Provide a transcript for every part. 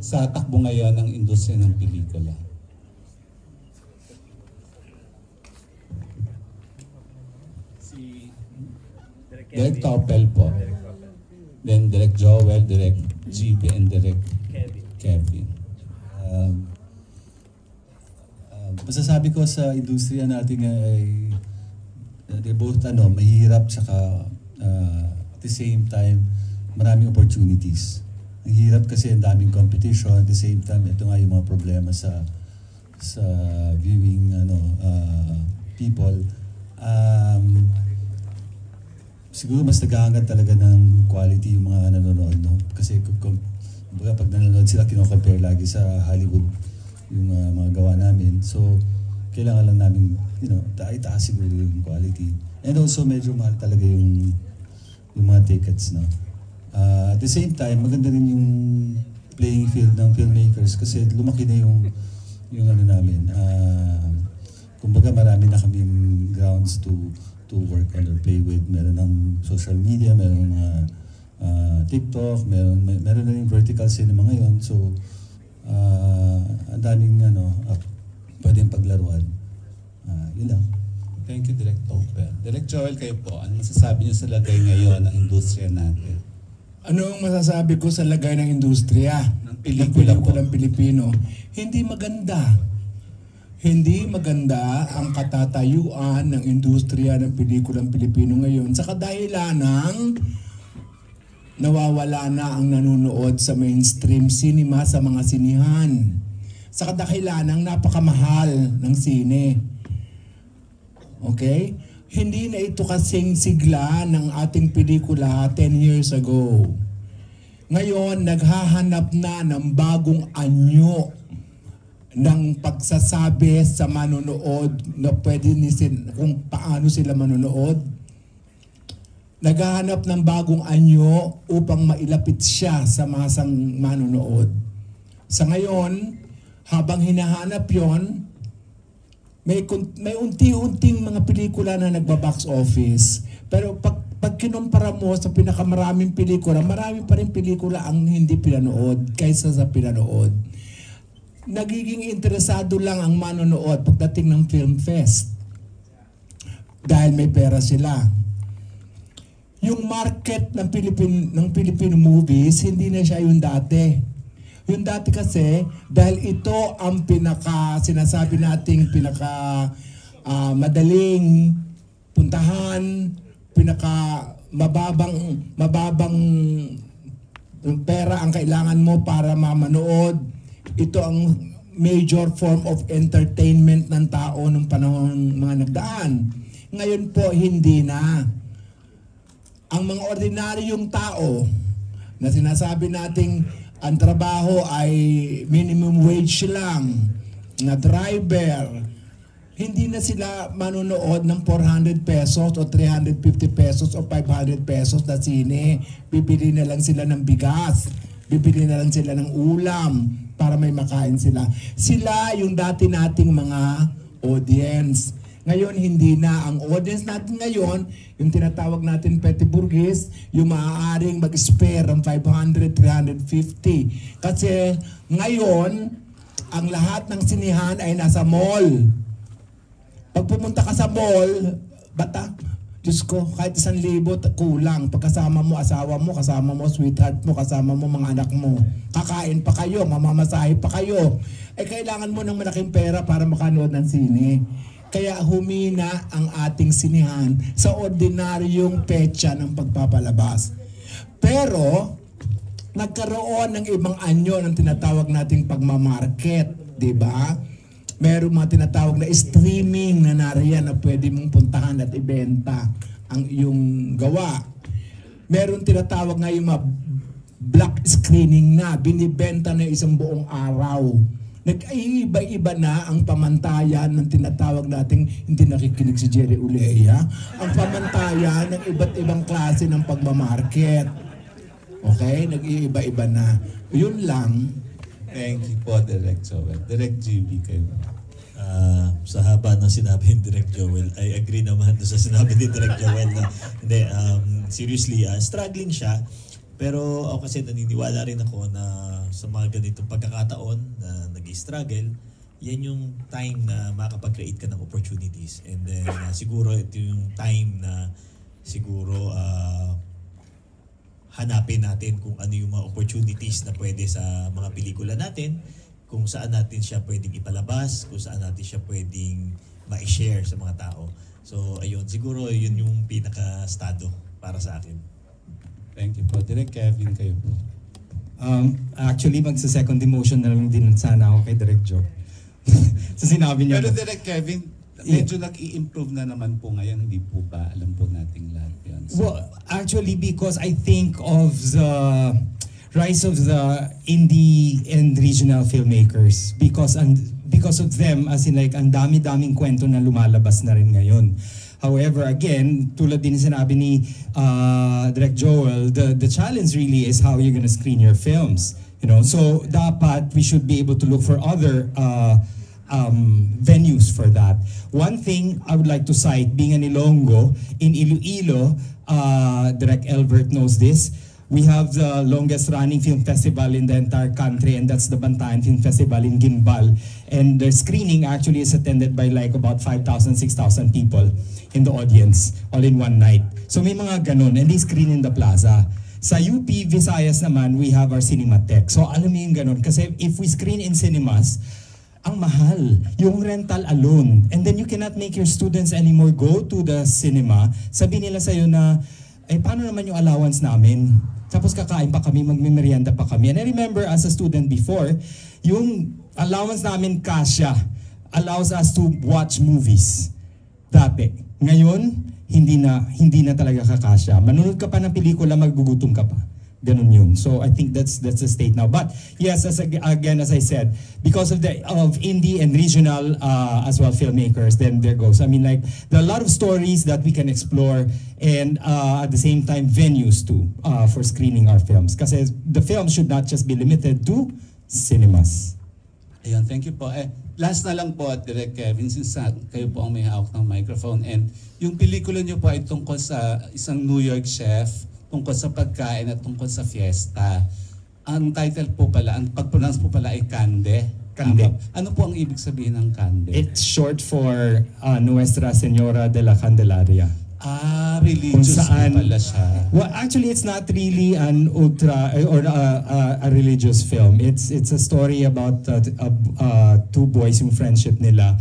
sa takbo ngayon ng industriya ng pelikula? Si Direk Topel po. Then Direk Joel, Direk GB, and Direk Kevin. Masasabi ko sa industriya natin ay they're both mahirap tsaka at the same time maraming opportunities. Ang hirap kasi ang daming competition, at the same time ito nga yung mga problema sa viewing people. Siguro mas naghahangad talaga ng quality yung mga nanonood, no? Kasi pag nanonood sila, kino-compare lagi sa Hollywood yung mga gawa namin. So, kailangan lang namin, itaas siguro yung quality. And also, medyo mahal talaga yung mga tickets, no? At the same time, maganda rin yung playing field ng filmmakers kasi lumaki na yung namin. Kumbaga, marami na kaming grounds to work on or play with. Meron ng social media, meron ng TikTok, meron na yung vertical cinema ngayon. So, ang daming pwedeng paglaruan. Yun lang. Thank you, Direk Topel. Direk Joel, kayo po, ano masasabi niyo sa lagay ngayon ng industriya natin? Ano ang masasabi ko sa lagay ng industriya ng pelikulang Pilipino? Hindi maganda. Hindi maganda ang katatayuan ng industriya ng pelikulang Pilipino ngayon sa kadahilan ng nawawala na ang nanonood sa mainstream cinema sa mga sinihan. Sa kadahilan ng napakamahal ng sine. Okay? Hindi na ito kasing sigla ng ating pelikula 10 years ago. Ngayon, naghahanap na ng bagong anyo ng pagsasabi sa manonood na pwede kung paano sila manonood. Naghahanap ng bagong anyo upang mailapit siya sa masang manonood. Sa ngayon, habang hinahanap yon, may unti-unting mga pelikula na nagba-box office. Pero pag kinumpara mo sa pinakamaraming pelikula, marami pa rin pelikula ang hindi pinanood kaysa sa pinanood. Nagiging interesado lang ang manonood pagdating ng film fest. Dahil may pera sila. Yung market ng Filipino movies, hindi na siya yung dati. Yung dati kasi, dahil ito ang sinasabi nating madaling puntahan, mababang pera ang kailangan mo para mamanood. Ito ang major form of entertainment ng tao nung panahon mga nagdaan. Ngayon po, hindi na. Ang mga ordinaryong tao na sinasabi nating ang trabaho ay minimum wage lang, na driver, hindi na sila manonood ng 400 pesos o 350 pesos o 500 pesos na sine. Bibili na lang sila ng bigas, bibili na lang sila ng ulam para may makain sila. Sila yung dati nating mga audience. Ngayon, hindi na. Ang audience natin ngayon, yung tinatawag natin Petit Burgues, yung maaaring mag-spare ng 500, 350. Kasi ngayon, ang lahat ng sinihan ay nasa mall. Pag pumunta ka sa mall, Diyos ko, kahit 1,000 kulang. Pagkasama mo, asawa mo, kasama mo, sweetheart mo, kasama mo, mga anak mo. Kakain pa kayo, mamamasahe pa kayo. Kailangan mo ng malaking pera para makanood ng sine. Kaya humina ang ating sinihan sa ordinaryong petsa ng pagpapalabas. Pero, nagkaroon ng ibang anyo ng tinatawag nating pagmamarket, di ba? Merong mga tinatawag na streaming na nariyan na pwede mong puntahan at ibenta ang iyong gawa. Meron tinatawag nga yung mga black screening na binibenta na isang buong araw. Nag-iiba-iba na ang pamantayan ng tinatawag nating hindi nakikinig si Jerry Ulea. Ang pamantayan ng iba't ibang klase ng pagmamarket. Okay? Nag-iiba-iba na. Yun lang. Thank you po, Direk Joel. Direk GB kayo. Sa haba ng sinabi ni Direk Joel, I agree naman sa sinabi ni Direk Joel na hindi, seriously, struggling siya. Pero ako kasi naniniwala rin ako na sa mga ganitong pagkakataon na nag-struggle, yan yung time na makapag-create ka ng opportunities. And then siguro ito yung time na siguro hanapin natin kung ano yung mga opportunities na pwede sa mga pelikula natin, kung saan natin siya pwedeng ipalabas, kung saan natin siya pwedeng ma-share sa mga tao. So ayun, siguro yun yung pinaka-estado para sa akin. Thank you po. Direk Kevin, kayo po. Actually, magsa-second demotion na lang din sana ako kay Direk Joe. So sinabi niya, Pero Direk Kevin, medyo nag-i-improve na naman po ngayon, hindi po ba? Alam po nating lahat yun. So, well, actually, because I think of the rise of the indie and regional filmmakers, because of them, as in like, ang dami-daming kwento na lumalabas na rin ngayon. However, again, tulad din sinabi ni Direk Joel, the challenge really is how you're gonna screen your films. You know, so dapat we should be able to look for other venues for that. One thing I would like to cite, being an Ilonggo, in Iloilo, Direk Elbert knows this, we have the longest running film festival in the entire country, and that's the Bantayan Film Festival in Gimbal. And the screening actually is attended by like about 5,000, 6,000 people in the audience, all in one night. So may mga ganun, and they screen in the plaza. Sa UP, Visayas naman, we have our Cinematheque. So alam mo yung ganun, kasi if we screen in cinemas, ang mahal, yung rental alone. And then you cannot make your students anymore go to the cinema. Sabi nila sa'yo na, paano naman yung allowance namin? Tapos kakain pa kami, magmimerienda pa kami. And I remember as a student before, yung allowance namin kasya allows us to watch movies. Dati. Ngayon, hindi na talaga kakasya. Manunod ka pa ng pelikula, magugutom ka pa. Ganun yun. So I think that's the state now. But yes, as I said, because of indie and regional as well filmmakers, then there goes. I mean, like, there are a lot of stories that we can explore, and at the same time venues too for screening our films. Kasi the film should not just be limited to cinemas. Ayun, thank you po. Last na lang po at Direk Kevin, since kayo po ang may hawak ng microphone, and yung pelikula niyo po ay tungkol sa isang New York chef, tungkol sa pagkain at tungkol sa fiesta. Ang title po pala, ang pag-pronounce po pala ay Cande. Cande. Ano po ang ibig sabihin ng Cande? It's short for Nuestra Señora de la Candelaria. Religious po pala siya. Well, actually, it's not really an a religious film. It's a story about two boys, yung friendship nila,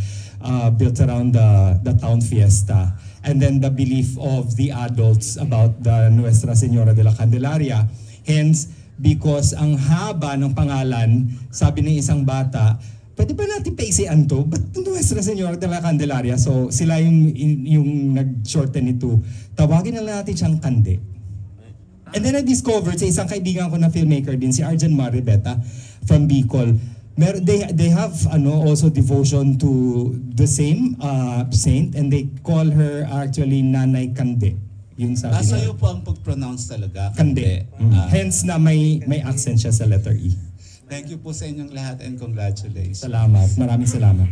built around the town fiesta. And then the belief of the adults about the Nuestra Señora de la Candelaria. Hence, because ang haba ng pangalan, sabi ng isang bata, pwede ba natin paisian to? Ba't Nuestra Señora de la Candelaria? So sila yung nag-shorten nito. Tawagin na lang natin siyang Kande. And then I discovered sa isang kaibigan ko na filmmaker din, si Arjan Maribeta from Bicol. They have also devotion to the same saint, and they call her actually Nanay Kande. Yung sabi So niya. yun po ang pag-pronounce talaga. Kande. Hence na may accent siya sa letter E. Thank you po sa inyong lahat and congratulations. Salamat. Maraming salamat.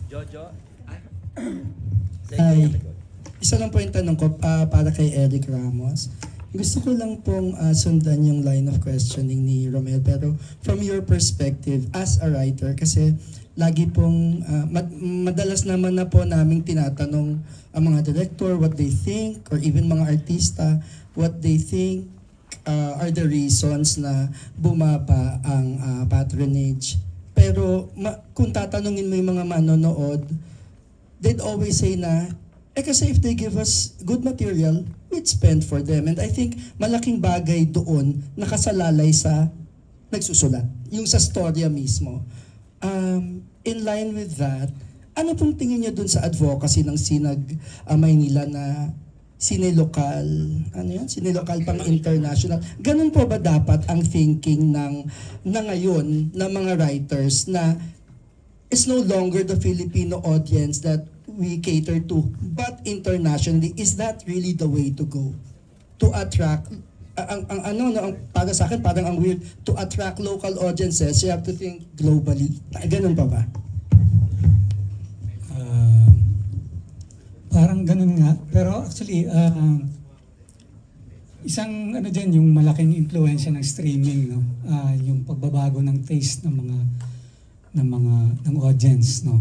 Jojo? Hi. Isa lang po yung tanong ko para kay Eric Ramos. Gusto ko lang pong sundan yung line of questioning ni Romel, pero from your perspective as a writer, kasi lagi pong madalas naman na po naming tinatanong ang mga director what they think, or even mga artista what they think are the reasons na bumaba ang patronage. Pero kung tatanungin mo yung mga manonood, they'd always say na, kasi if they give us good material, we'd spend for them. And I think malaking bagay doon nakasalalay sa nagsusulat, yung sa storya mismo. In line with that, ano pong tingin niyo doon sa advocacy ng Sinag Maynila na sinilokal, sinilokal pang international? Ganun po ba dapat ang thinking na ngayon ng mga writers na it's no longer the Filipino audience that we cater to, but internationally? Is that really the way to go? To attract, para sa akin, parang ang weird, to attract local audiences, you have to think globally. Ganun pa ba? Parang ganun nga. Pero actually, isang ano dyan, yung malaking impluwensya ng streaming, no? Yung pagbabago ng taste ng audience, no?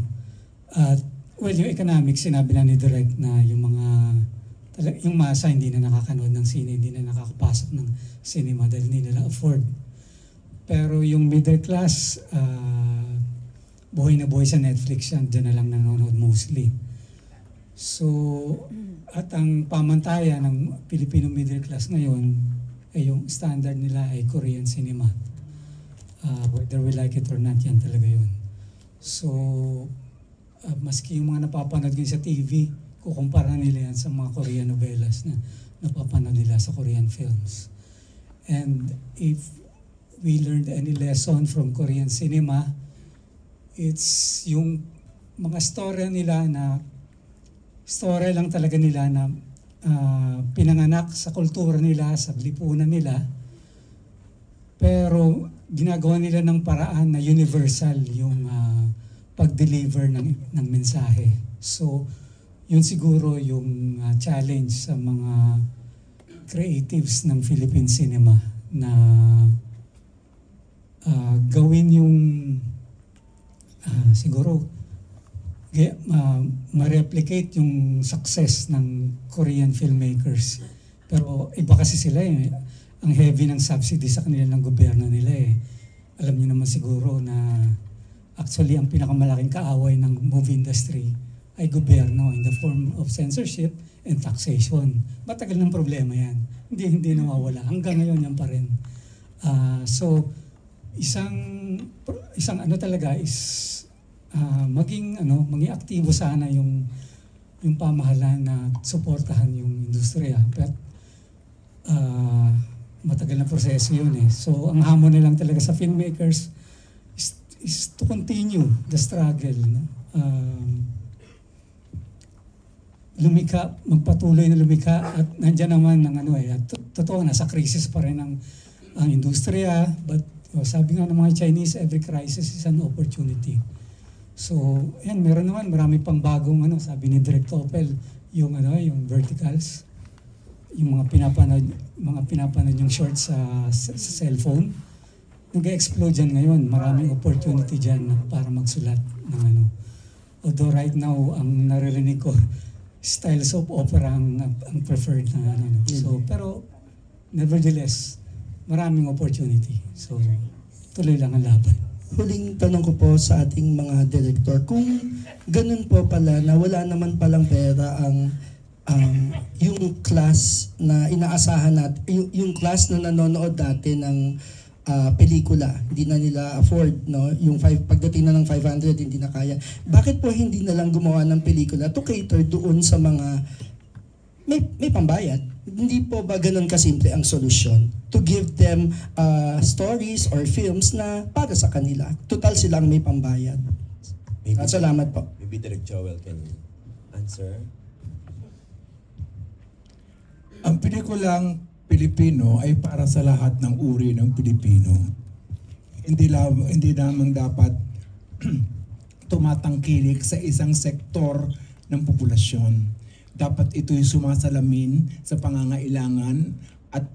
At well, yung economics, sinabi na ni Direk na yung masa hindi na nakakanood ng sine, hindi na nakakapasok ng cinema dahil hindi nila afford. Pero yung middle class, buhay na buhay sa Netflix yan, dyan na lang nanonood mostly. So, at ang pamantayan ng Filipino middle class ngayon, ay yung standard nila ay Korean cinema. Whether we like it or not, yan talaga yun. So, maski yung mga napapanood ngayon sa TV, kukumpara nila yan sa mga Korean novelas na napapanood nila sa Korean films. And if we learned any lesson from Korean cinema, it's yung mga storya nila na story lang talaga nila na pinanganak sa kultura nila, sa lipunan nila, pero ginagawa nila ng paraan na universal yung pag-deliver ng mensahe. So, yun siguro yung challenge sa mga creatives ng Philippine cinema na gawin yung siguro ma-replicate yung success ng Korean filmmakers. Pero iba kasi sila eh. Ang heavy ng subsidy sa kanila ng gobyerno nila eh. Alam niyo naman siguro na actually ang pinakamalaking kaaway ng movie industry ay gobyerno in the form of censorship and taxation. Matagal ng problema yan. Hindi nawawala. Hanggang ngayon yan pa rin. So, isang ano talaga is maging aktibo sana yung pamahalaan na suportahan yung industriya. Pero matagal na proseso yun eh. So ang hamon na lang talaga sa filmmakers is to continue the struggle, no? Magpatuloy na lumika at nandiyan naman ng at totoo nasa crisis pa rin ang industriya, but sabi nga ng mga Chinese, every crisis is an opportunity. So, yan, marami pang bagong sabi ni Direk Topel, yung verticals, yung mga pinapanood yung shorts sa cellphone. Nag-explode dyan ngayon, maraming opportunity dyan para magsulat ng Although right now, ang naririnig ko, style soap opera ang preferred na So, pero nevertheless, maraming opportunity. So, tuloy lang ang laban. Huling tanong ko po sa ating mga director, kung ganun po pala na wala naman palang pera ang yung class na inaasahan natin, yung class na nanonood dati ng pelikula, hindi na nila afford, no? Yung pagdating na ng 500, hindi na kaya. Bakit po hindi na lang gumawa ng pelikula to cater doon sa mga may pambayad? Hindi po ba ganun kasimple ang solusyon? To give them stories or films na para sa kanila. Total silang may pambayad. Salamat po. Maybe Direk Joel can answer. Ang pelikulang Pilipino ay para sa lahat ng uri ng Pilipino. Hindi lamang dapat tumatangkilik sa isang sektor ng populasyon. Dapat ito'y sumasalamin sa pangangailangan at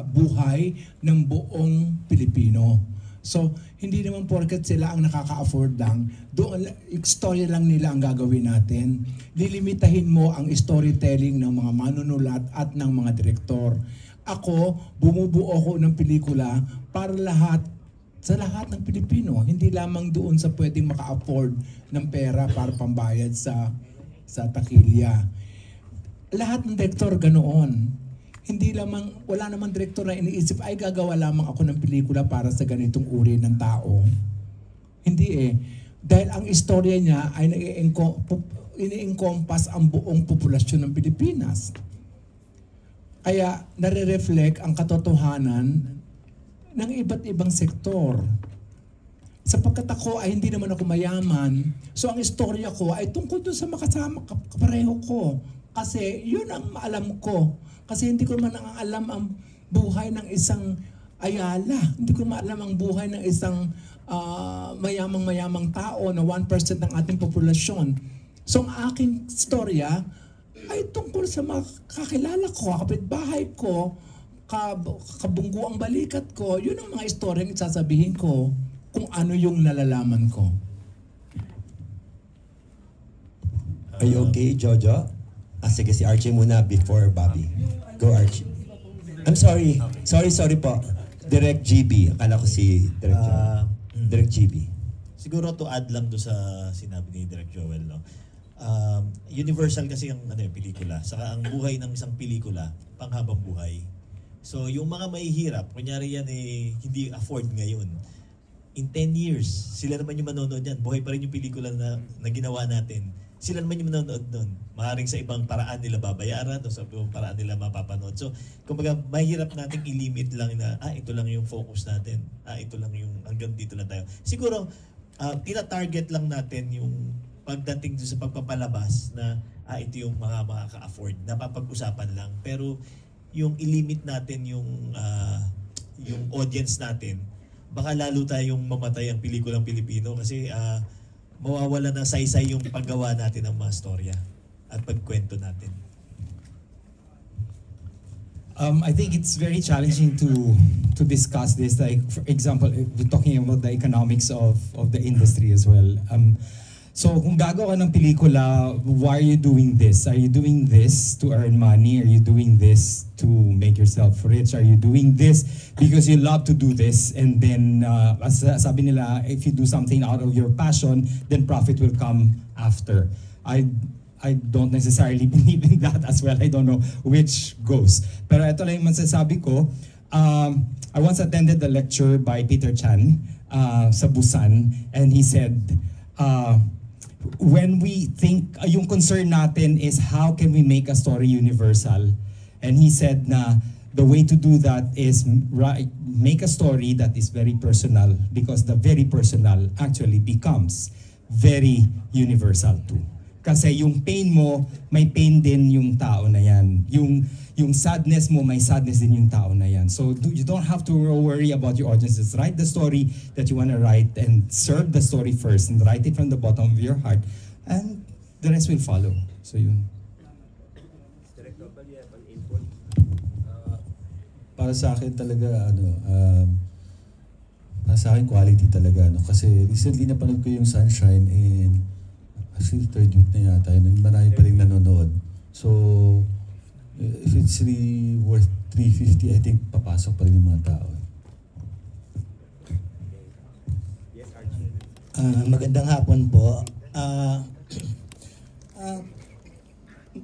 buhay ng buong Pilipino. So, hindi naman porket sila ang nakaka-afford lang, doon story lang nila ang gagawin natin. Lilimitahin mo ang storytelling ng mga manunulat at ng mga direktor. Ako, bumubuo ko ng pelikula para sa lahat ng Pilipino. Hindi lamang doon sa pwedeng maka-afford ng pera para pambayad sa takilya. Lahat ng direktor ganoon. Wala namang direktor na iniisip, ay gagawa lamang ako ng pelikula para sa ganitong uri ng tao. Hindi eh. Dahil ang istorya niya ay ini-encompass ang buong populasyon ng Pilipinas. Kaya nare-reflect ang katotohanan ng iba't ibang sektor. Sapagkat ako ay hindi naman ako mayaman, so ang istorya ko ay tungkol doon sa makasama kapareho ko. Kasi yun ang alam ko. Kasi hindi ko naman alam ang buhay ng isang Ayala. Hindi ko naman alam ang buhay ng isang mayamang tao na 1% ng ating populasyon. So ang aking storya ay tungkol sa mga kakilala ko, kapitbahay ko, kabunggo ang balikat ko. Yun ang mga istoryang sasabihin ko kung ano yung nalalaman ko. Are you okay, Jojo? Sige, si Archie muna before Bobby. Go, Archie. I'm sorry. Sorry po. Direct GB. Akala ko si Direct Joel. Direct GB. Siguro to add lang do sa sinabi ni Direct Joel, no? Universal kasi ang yung pelikula. Saka ang buhay ng isang pelikula, panghabang buhay. So yung mga mahihirap, kunyari yan hindi afford ngayon. In 10 years, sila naman yung manonood yan. Buhay pa rin yung pelikula na ginawa natin. Sila naman yung manonood nun. Maaaring sa ibang paraan nila babayaran o sa ibang paraan nila mapapanood. So, kumbaga, mahirap nating ilimit lang na, ito lang yung focus natin. Ito lang yung, hanggang dito lang tayo. Siguro, tina-target lang natin yung pagdating sa pagpapalabas na, ito yung mga makaka-afford. Napapag-usapan lang. Pero, yung ilimit natin yung audience natin, baka lalo tayong mamatay ang pelikulang Pilipino kasi, mawawala ng saysay yung paggawa natin ng mga storya at pagkwento natin. I think it's very challenging to discuss this. Like, for example, we're talking about the economics of the industry as well. So kung gagawa ka ng pelikula, why are you doing this? Are you doing this to earn money? Are you doing this to make yourself rich? Are you doing this because you love to do this? And then, as sabi nila, if you do something out of your passion, then profit will come after. I don't necessarily believe in that as well. I don't know which goes. Pero ito lang yung masasabi ko. I once attended the lecture by Peter Chan sa Busan, and he said, when we think, yung concern natin is how can we make a story universal? And he said na the way to do that is make a story that is very personal, because the very personal actually becomes very universal too. Kasi yung pain mo, may pain din yung tao na yan. Yung sadness mo, may sadness din yung tao na yan. So you don't have to worry about your audiences. Write the story that you want to write and serve the story first and write it from the bottom of your heart, and the rest will follow. So yun. Para sa akin talaga, para sa akin quality talaga. Kasi recently napanood ko yung Sunshine, and actually third week na yata yun. Marami pa rin nanonood. So, if it's really worth 350, I think papasok pa rin yung mga tao. Magandang hapon po.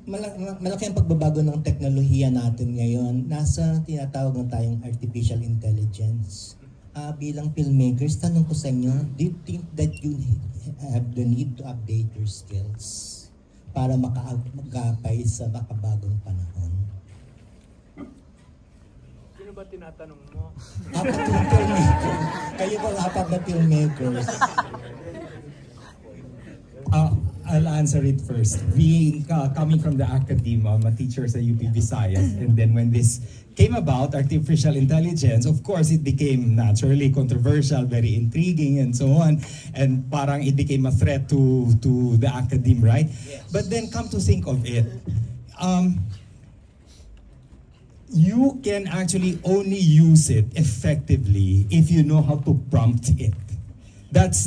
Malaki ang pagbabago ng teknolohiya natin ngayon. Nasa tinatawag na tayong artificial intelligence. Bilang filmmakers, tanong ko sa inyo, do you think that you have the need to update your skills para makagapay sa makabagong panahon? Sino ba tinatanong mo? Apat yung filmmaker. Kayo po apat na filmmakers. I'll answer it first. Being coming from the academia, I'm a teacher sa UP Visayas, and then when this came about, artificial intelligence, of course, it became naturally controversial, very intriguing, and so on. And parang it became a threat to the academe, right? Yes. But then come to think of it, you can actually only use it effectively if you know how to prompt it. That's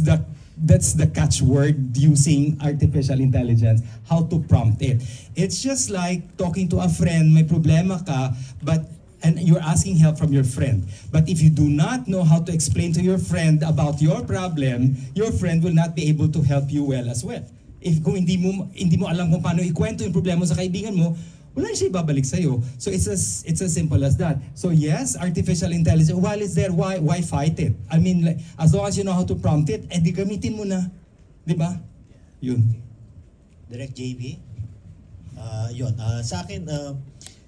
the catchword using artificial intelligence, how to prompt it. It's just like talking to a friend, may problema ka, and you're asking help from your friend. But if you do not know how to explain to your friend about your problem, your friend will not be able to help you well as well. If kung hindi mo alam kung paano ikwento yung problema mo sa kaibigan mo, wala siya ibabalik sa'yo. So it's as simple as that. So yes, artificial intelligence, while it's there, why fight it? I mean, like, as long as you know how to prompt it, di gamitin mo na. Di ba? Yun. Direct JB? Sa akin,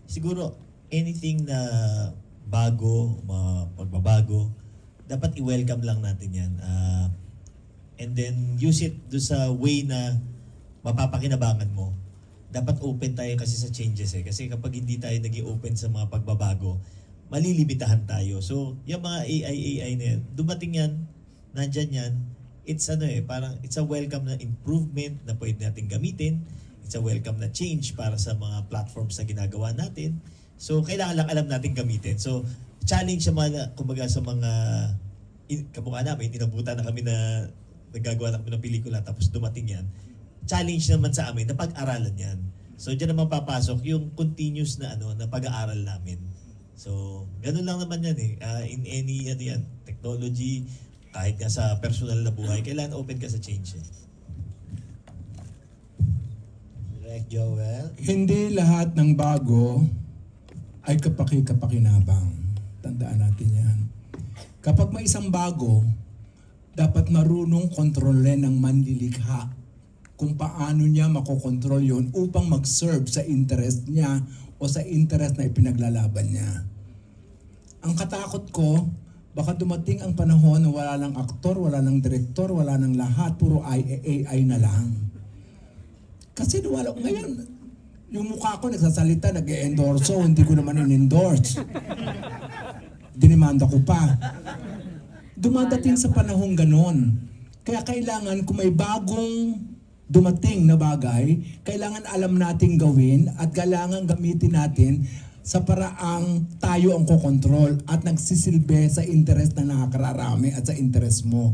siguro, anything na bago, pagbabago, dapat i-welcome lang natin yan. And then use it do sa way na mapapakinabangan mo. Dapat open tayo kasi sa changes Kasi kapag hindi tayo naging open sa mga pagbabago, malilimitahan tayo. So, yung mga AI na yan, dumating yan, nandyan yan, it's parang it's a welcome na improvement na pwede natin gamitin. It's a welcome na change para sa mga platforms na ginagawa natin. So, kailangan lang alam natin gamitin. So, challenge sa mga, kumbaga sa mga kamukha namin, inabutan na kami na nagagawa na kami ng pelikula tapos dumating yan. Challenge naman sa amin na pag-aralan yan. So, dyan naman papasok yung continuous na na pag-aaral namin. So, ganun lang naman yan eh. In any technology, kahit nga sa personal na buhay, kailangan open ka sa change eh. Direct Joel. Hindi lahat ng bago ay kapaki-kapakinabang. Tandaan natin yan. Kapag may isang bago, dapat marunong kontrolin ng manlilikha kung paano niya makokontrol yon upang mag-serve sa interest niya o sa interest na ipinaglalaban niya. Ang katakot ko, baka dumating ang panahon na wala ng aktor, wala ng direktor, wala ng lahat, puro AI na lang. Kasi ngayon, yung mukha ko nagsasalita, nag-e-endorso, hindi ko naman in-endorse. Dinimanda ko pa. Dumadating sa panahong ganon. Kaya kailangan kung may bagong dumating na bagay, kailangan alam nating gawin at kailangan gamitin natin sa paraang tayo ang kokontrol at nagsisilbi sa interest na nakakararami at sa interest mo.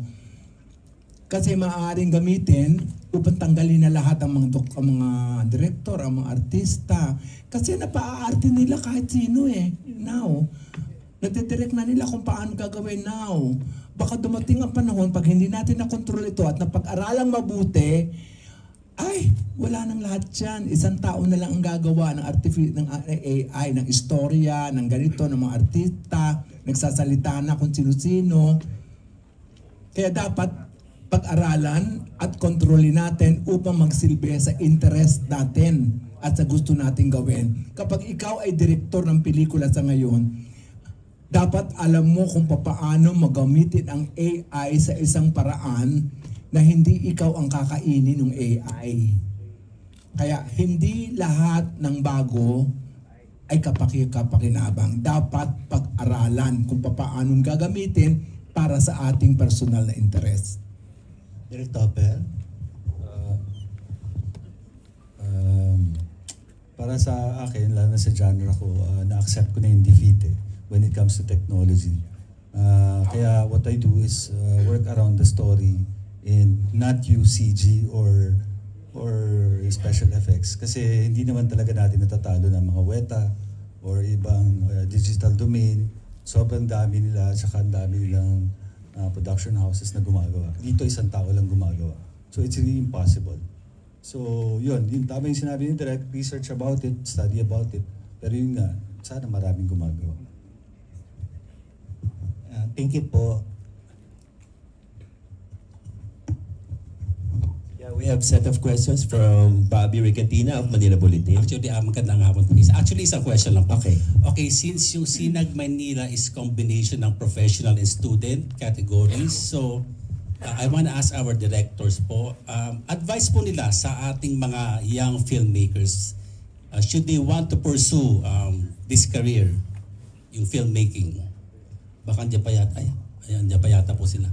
Kasi maaaring gamitin upang tanggalin na lahat ang mga direktor, ang mga artista. Kasi napaaarte nila kahit sino eh. Now, nagtidirect na nila kung paano gagawin now. Baka dumating ang panahon pag hindi natin nakontrol ito at napag-aralang mabuti, ay, wala nang lahat yan. Isang tao na lang ang gagawa ng AI, ng istorya, ng ganito, ng mga artista, nagsasalita na kung sino-sino. Kaya dapat pag-aralan at kontrolin natin upang magsilbi sa interest natin at sa gusto natin gawin. Kapag ikaw ay direktor ng pelikula sa ngayon, dapat alam mo kung paano magamitin ang AI sa isang paraan na hindi ikaw ang kakainin ng AI. Kaya hindi lahat ng bago ay kapaki-kapakinabang. Dapat pag-aralan kung paano gagamitin para sa ating personal na interest. Direct Topel. Para sa akin, lalo na sa genre ko, na-accept ko na yung defeat when it comes to technology. Kaya what I do is work around the story and not use CG or special effects. Kasi hindi naman talaga natin natatalo ng mga weta or ibang digital domain. Sobrang dami nila at saka ang dami nilang production houses na gumagawa. Dito isang tao lang gumagawa. So it's really impossible. So yun tama yung sinabi ni Direk, research about it, study about it. Pero yun nga, sana maraming gumagawa. Thank you po. Yeah, we have set of questions from Bobby Ricatina of Manila Bulletin. Actually, magandang hapon po. Actually, isang question lang po. Okay. Okay, since yung Sinag Manila is combination ng professional and student categories, so I want to ask our directors po, advice po nila sa ating mga young filmmakers, should they want to pursue this career, yung filmmaking? Baka andyan pa yata po sila.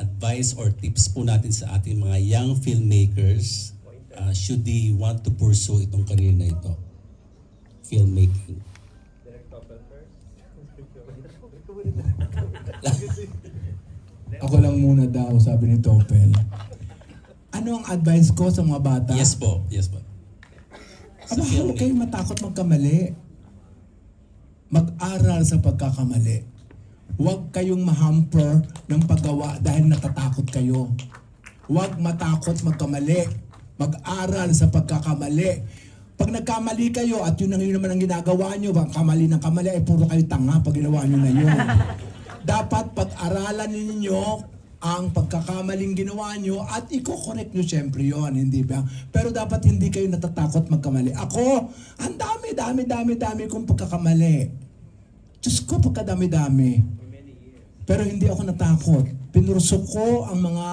Advice or tips po natin sa ating mga young filmmakers, should they want to pursue itong career na ito, filmmaking? Ako lang muna daw, sabi ni Topel. Ano ang advice ko sa mga bata? Yes po, yes po. Aba, huwag kayong matakot magkamali. Mag-aral sa pagkakamali. Huwag kayong mahamper ng paggawa dahil natatakot kayo. Huwag matakot magkamali. Mag-aral sa pagkakamali. Pag nagkamali kayo at yun naman ang ginagawa nyo, bang kamali ng kamali, ay puro kayo tanga pag ginawa nyo na yun. Dapat pag-aralan ninyo ang pagkakamaling ginawa nyo at i-correct nyo syempre yun, hindi ba? Pero dapat hindi kayo natatakot magkamali. Ako, ang dami kong pagkakamali. Diyos ko, pagkadami-dami. Pero hindi ako natakot. Pinurso ko ang mga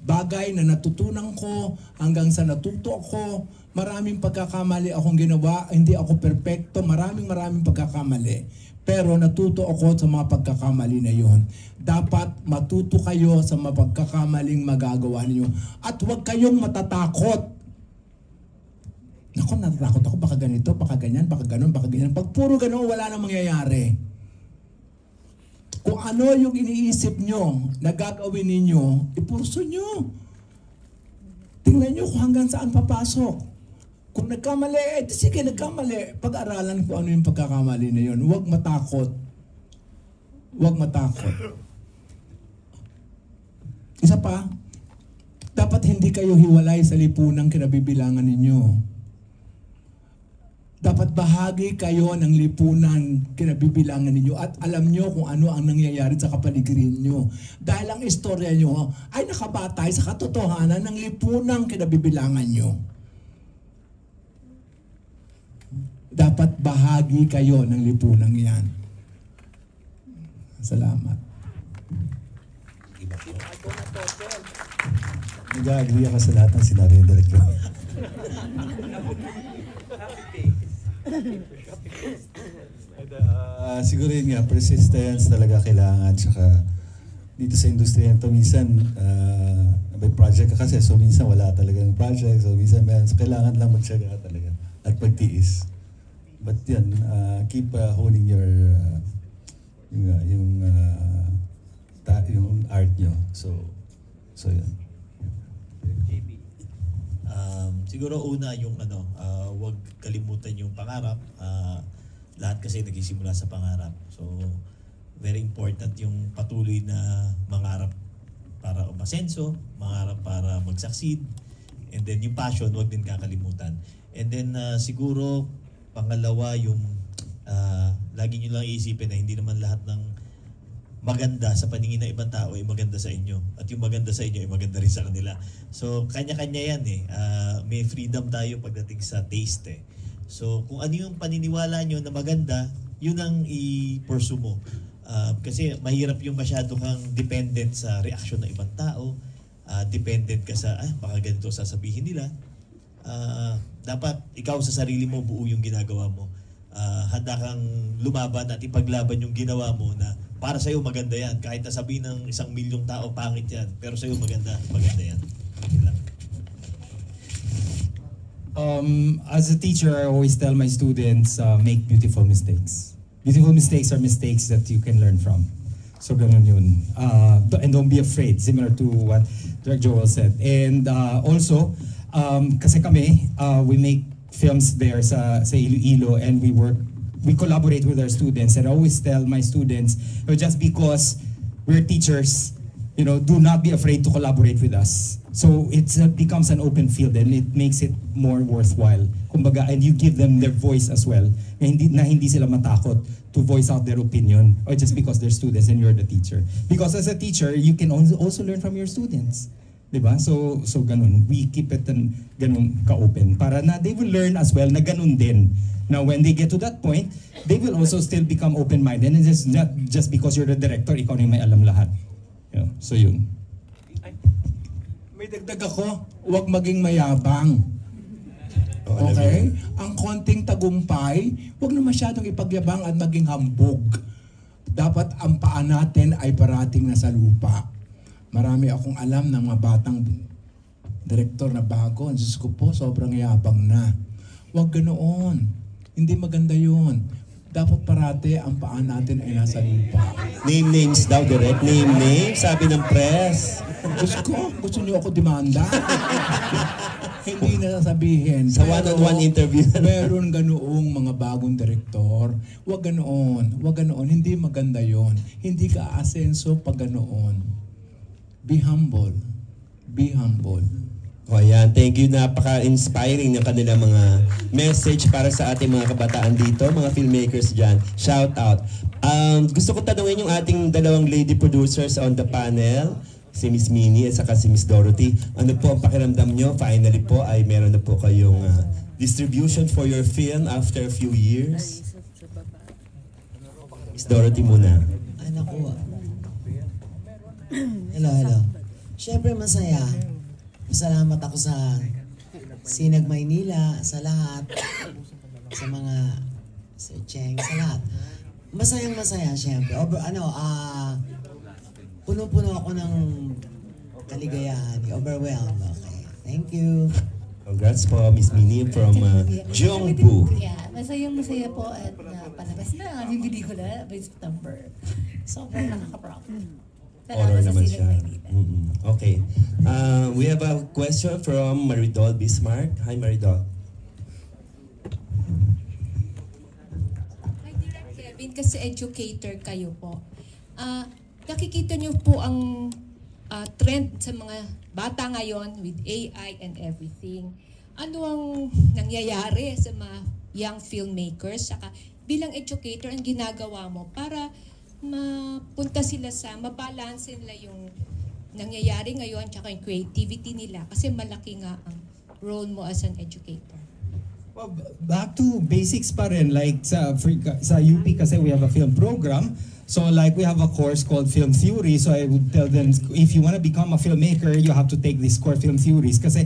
bagay na natutunan ko hanggang sa natuto ako. Maraming pagkakamali akong ginawa. Hindi ako perpekto. Maraming pagkakamali. Pero natuto ako sa mga pagkakamali na yon. Dapat matuto kayo sa mga pagkakamaling magagawa niyo. At huwag kayong matatakot Naku, natatakot ako, baka ganito, baka ganyan, baka ganon, baka ganyan. Pag puro ganon, wala nang mangyayari. Kung ano yung iniisip nyo na gagawin ninyo, ipurso nyo. Tingnan nyo kung hanggang saan papasok. Kung nagkamali, sige, nagkamali. Pag-aralan kung ano yung pagkakamali na yun. Huwag matakot. Huwag matakot. Isa pa, dapat hindi kayo hiwalay sa lipunang kinabibilangan ninyo. Dapat bahagi kayo ng lipunan kinabibilangan ninyo at alam nyo kung ano ang nangyayari sa kapaligiran nyo. Dahil ang istorya nyo ay nakabatay sa katotohanan ng lipunang kinabibilangan nyo. Dapat bahagi kayo ng lipunang yan. Salamat. Nag-agree ako sa lahat ng sinabi ng director. Siguro yun nga, persistence talaga kailangan. Tsaka dito sa industriya ito, minsan may project ka kasi, so minsan wala talagang project, so minsan so kailangan lang magsiyaga talaga at pagtiis. But yan, keep honing your yung art nyo. So yan. Siguro una yung wag kalimutan yung pangarap. Lahat kasi nagsisimula sa pangarap. So very important yung patuloy na mangarap para umasenso, mangarap para mag-succeed. And then yung passion, wag din kakalimutan. And then siguro pangalawa yung lagi nyo lang iisipin na hindi naman lahat ng maganda sa paningin ng ibang tao ay maganda sa inyo. At yung maganda sa inyo ay maganda rin sa kanila. So, kanya-kanya yan eh. May freedom tayo pagdating sa taste eh. So, kung ano yung paniniwala nyo na maganda, yun ang i-pursue mo. Kasi mahirap yung masyado kang dependent sa reaksyon ng ibang tao. Dependent ka sa, baka ganito sasabihin nila. Dapat ikaw sa sarili mo buo yung ginagawa mo. Handa kang lumaban at ipaglaban yung ginawa mo na para sa'yo maganda yan. Kahit nasabihin ng 1 milyong tao, pangit yan. Pero sa'yo maganda yan. As a teacher, I always tell my students, make beautiful mistakes. Beautiful mistakes are mistakes that you can learn from. So ganun yun. And don't be afraid, similar to what Direk Joel said. And also, kasi kami, we make films there sa Iloilo, and we collaborate with our students. And I always tell my students, just because we're teachers, do not be afraid to collaborate with us. So it becomes an open field, and it makes it more worthwhile. Kumbaga, and you give them their voice as well. Na hindi sila matakot to voice out their opinion, or just because they're students and you're the teacher. Because as a teacher, you can also learn from your students. Diba? So ganun. We keep it ganun ka-open para na they will learn as well na ganun din. Now, when they get to that point, they will also still become open-minded, and it's not just because you're the director, ikaw na yung may alam lahat. So yun. May dagdag ako, huwag maging mayabang. Okay? Ang konting tagumpay, huwag na masyadong ipagyabang at maging hambog. Dapat ang paa natin ay parating na sa lupa. Marami akong alam ng mga batang direktor na bago. Diyos ko po, sobrang yabang na. Huwag ganoon. Hindi maganda yun. Dapat parate ang paa natin ay nasa lupa. Name names daw, Direk. Name names, sabi ng press. Diyos ko, gusto niyo ako demanda? Hindi na sasabihin. Sa one-on-one interview. Meron ganoong mga bagong direktor. Huwag ganoon. Huwag ganoon. Hindi maganda yon. Hindi ka aasenso pag ganoon. Be humble. Be humble. O ayan, thank you. Napaka-inspiring ng kanilang mga message para sa ating mga kabataan dito, mga filmmakers dyan. Shout out. Gusto ko tanungin yung ating dalawang lady producers on the panel, si Miss Minnie at saka si Miss Dorothy. Ano po ang pakiramdam nyo? Finally po ay meron na po kayong distribution for your film after a few years. Miss Dorothy muna. Ay naku. Hello. Siyempre masaya. Salamat ako sa Sinag Maynila, sa lahat, sa mga sa Cheng, sa lahat. Masayang-masaya siyempre. Puno-puno ako ng kaligayahan, overwhelmed. Okay. Thank you. Congrats po, Miss Minnie from Jeongbu. Yeah, masaya po at palabas na ang aming pelikula by September. Sobrang nakaka-proud. Horror naman Sinag siya. Maynila. Okay. We have a question from Maridol Bismarck. Hi, Maridol. Hi, Direk Kevin, kasi educator kayo po. Nakikita niyo po ang trend sa mga bata ngayon with AI and everything. Ano ang nangyayari sa mga young filmmakers? Saka bilang educator, ang ginagawa mo para mapunta sila sa, mabalance nila yung nangyayari ngayon tsaka yung creativity nila kasi malaki nga ang role mo as an educator. Well, back to basics pa rin, like sa UP kasi we have a film program. So like we have a course called Film Theory. So I would tell them, if you want to become a filmmaker, you have to take this course, Film Theories. Kasi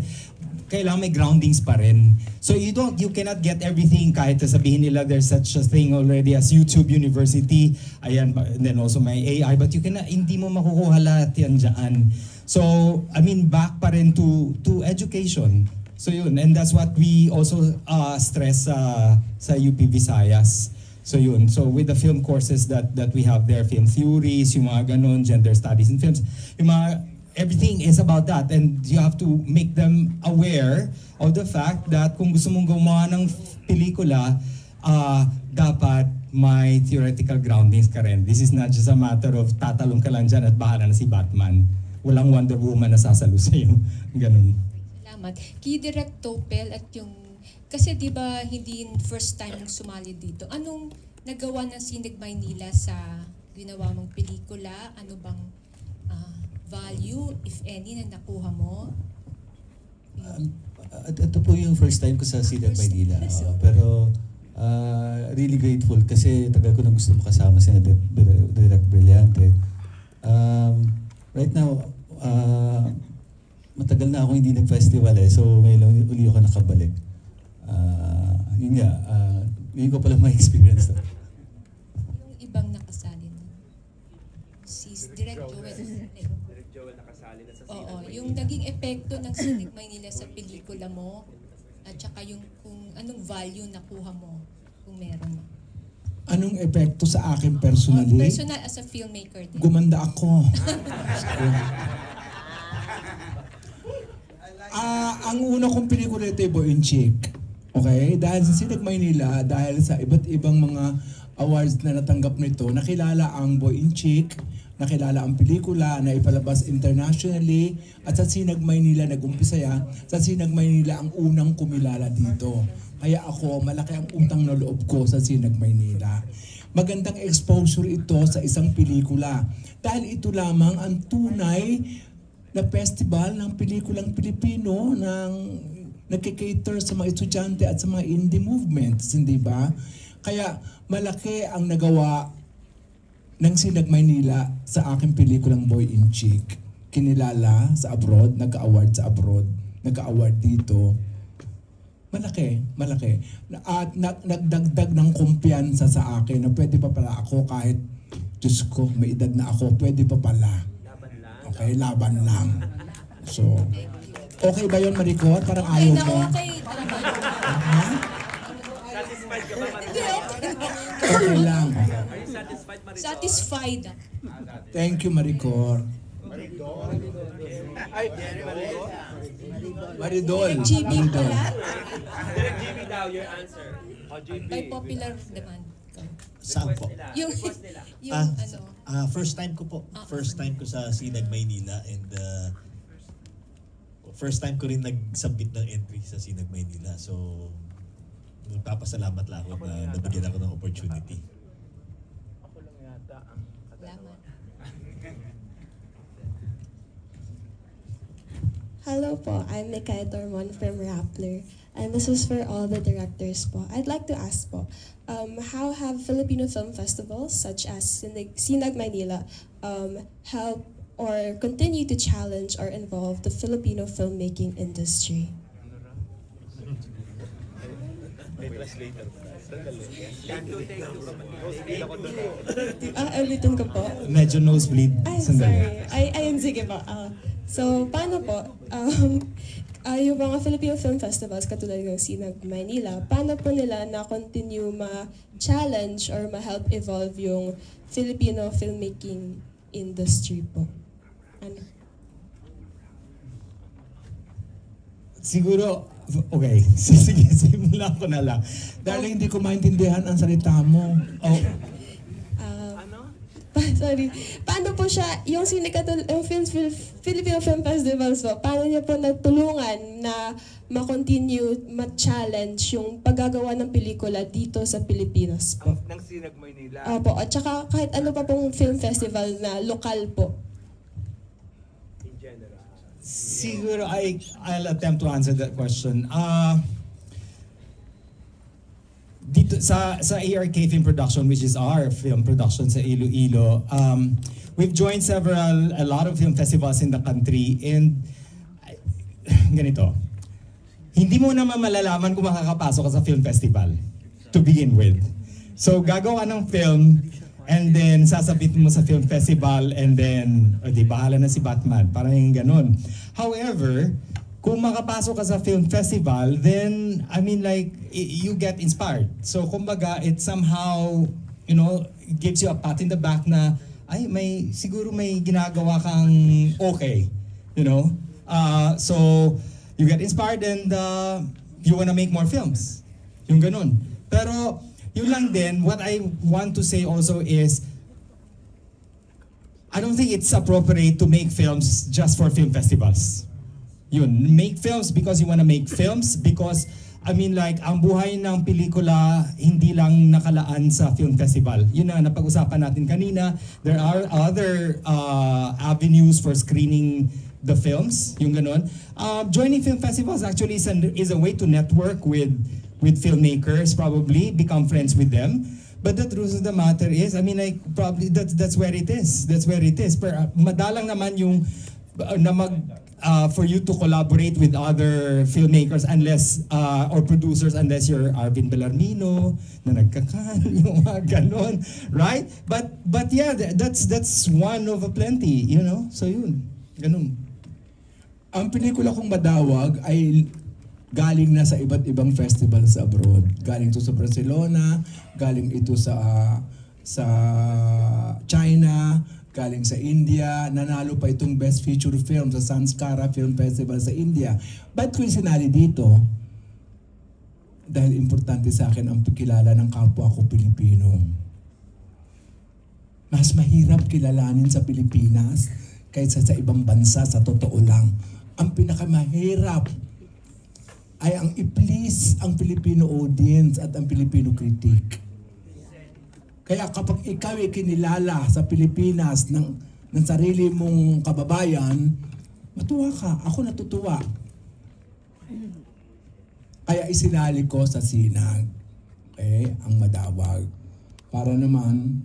kailangan may groundings pa rin. So you cannot get everything kahit sabihin nila there's such a thing already as YouTube University. Ayan, and then also may AI. But hindi mo makukuha lahat yan dyan. So, I mean, back pa rin to education. So yun, and that's what we also stress sa UP Visayas. So yun, so with the film courses that we have there, film theories, yung mga ganun, gender studies in films, yung mga, everything is about that, and you have to make them aware of the fact that kung gusto mong gumawa ng pelikula, dapat may theoretical groundings ka rin. This is not just a matter of tatalong ka lang dyan at bahala na si Batman. Walang Wonder Woman na sasalo sa'yo. Ganun. Salamat. Key Direct Topel at yung kasi di ba hindi first time sumali dito. Anong nagawa ng Sinag Maynila sa ginawa mong pelikula? Ano bang value, if any, na nakuha mo? Ito po yung first time ko sa Sinag Maynila. Pero really grateful kasi tagal ko na gusto makasama si Direct Brillante. Right now, matagal na ako hindi nag-festival so ngayon uli ako nakabalik. Yun nga, yun ko pala may experience na. Yung ibang nakasali na. Si Direct Joel. Direct Joel nakasali na sa Sinag Oo, Maynila. yung naging epekto ng Sinag Maynila sa pelikula mo at saka yung kung anong value nakuha mo kung meron. Anong epekto sa akin personally? Personal as a filmmaker din. Gumanda ako. Ang una kong pelikula ito ay Boy and Chick. Okay? Dahil sa Sinag Maynila, dahil sa iba't ibang mga awards na natanggap nito, nakilala ang Boy and Chick, nakilala ang pelikula na ipalabas internationally, at sa Sinag Maynila nag-umpisa yan. Sa Sinag Maynila ang unang kumilala dito. Kaya ako, malaki ang utang na loob ko sa Sinag Maynila. Magandang exposure ito sa isang pelikula. Dahil ito lamang ang tunay na festival ng pelikulang Pilipino ng nagkikater sa mga estudyante at sa mga indie movements, hindi ba? Kaya malaki ang nagawa ng Sinag Maynila sa aking pelikulang Boy and Chick. Kinilala sa abroad, nagka-award sa abroad, nagka-award dito. Malaki, malaki. At nagdagdag ng kumpiyansa sa akin na pwede pa pala ako kahit, Diyos ko, may edad na ako, pwede pa pala. Okay, laban lang. So, okay ba yun, Maricor? Parang ayaw mo. Okay. Satisfied ka ba, Okay lang. Are you satisfied, Maridol? Satisfied. Thank you, Maricor. Ay, Maridol? Maridol. GB Maridol. pala? Direct GB daw, your answer. O, GB. By popular demand. Saan po? Yung ano. First time ko po. First time ko sa Sinag Maynila, and first time ko rin nag-submit ng entry sa Sinag Maynila. So, magpapasalamat lang ako na nabigyan ako ng opportunity. Salamat. Hello po, I'm Mikay Tormon from Rappler, and this is for all the directors po. I'd like to ask po, how have Filipino film festivals such as Sinag Maynila help or continue to challenge or involve the Filipino filmmaking industry? Ulitin ko po. Medyo nosebleed. Ay, sorry. Ayun, sige po. So, paano po? yung mga Filipino film festivals katulad ng Sinag Maynila, paano po nila na-continue ma-challenge or ma-help evolve yung Filipino filmmaking industry po? Ano? Siguro, okay, sige, simulan ko na lang. Dahil hindi ko maintindihan ang salita mo. Oh. Sorry. Paano po siya, yung Filipino Film Festivals po, paano niya po natulungan na ma-continue, ma-challenge yung paggagawa ng pelikula dito sa Pilipinas po? Ng Sinag Maynila. Opo, at saka kahit ano pa pong film festival na lokal po. In general. Siguro, I'll attempt to answer that question. Dito sa ARK Film Production, which is our film production sa Iloilo, we've joined a lot of film festivals in the country, and ganito, hindi mo naman malalaman kung makakapasok ka sa film festival to begin with. So gagawa ng film, and then sasabit mo sa film festival, and then, di bahala na si Batman, parang yung ganun. However, kung makapasok ka sa film festival, then, I mean, like, you get inspired. So, kumbaga, it somehow, you know, gives you a pat in the back na, ay, siguro may ginagawa kang okay, you know? So, you get inspired and you wanna make more films. Yung ganun. Pero, yun lang din, what I want to say also is, I don't think it's appropriate to make films just for film festivals. Yun, make films because you wanna make films, because I mean, like, ang buhay ng pelikula hindi lang nakalaan sa film festival. Yun na napag-usapan natin kanina. There are other avenues for screening the films, yung ganun. Joining film festivals actually is a way to network with filmmakers, probably become friends with them. But the truth of the matter is, I mean, like, probably that's where it is. That's where it is. Pero madalang naman yung for you to collaborate with other filmmakers unless or producers unless you're Arvin Bellarmino na nagkakan, yung mga ganon, right? But yeah, that's one of a plenty, you know? So yun, ganun. Ang pelikula kong Madawag ay galing na sa iba't ibang festivals abroad. Galing ito sa Barcelona, galing ito sa China, galing sa India, nanalo pa itong Best Feature Film sa Sanskara Film Festival sa India. Ba't ko sinali dito? Dahil importante sa akin ang pagkilala ng kapwa ko Pilipino. Mas mahirap kilalanin sa Pilipinas kaysa sa ibang bansa, sa totoo lang. Ang pinakamahirap ay ang i-please ang Filipino audience at ang Filipino critic. Kaya kapag ikaw ay kinilala sa Pilipinas ng sarili mong kababayan, matuwa ka. Ako natutuwa. Kaya isinali ko sa Sinag, ang Madawag. Para naman,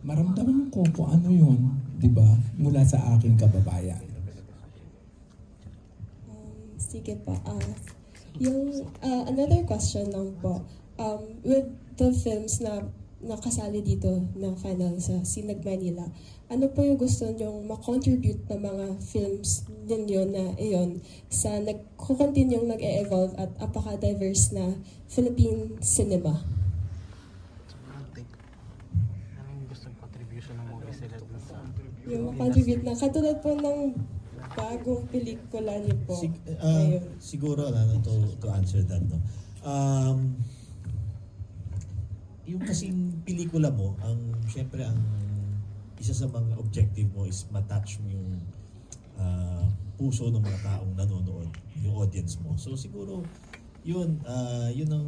maramdaman ko kung ano yun, di ba? Mula sa aking kababayan. Sige po. Another question lang po. With the films na nakasali dito na final sa Sinag Manila, ano po yung gusto nyong ma-contribute na mga films ninyo na iyon sa nag-continue nag-e-evolve at apaka-diverse na Philippine cinema? Anong gusto yung contribution ng movie sila dun sa... Yung ma-contribute na katulad po ng bagong pelikula niyo po. Siguro, to answer that, no? Yung kasing pelikula mo, syempre ang isa sa mga objective mo is matouch mo yung puso ng mga taong nanonood, yung audience mo. So siguro, yun ang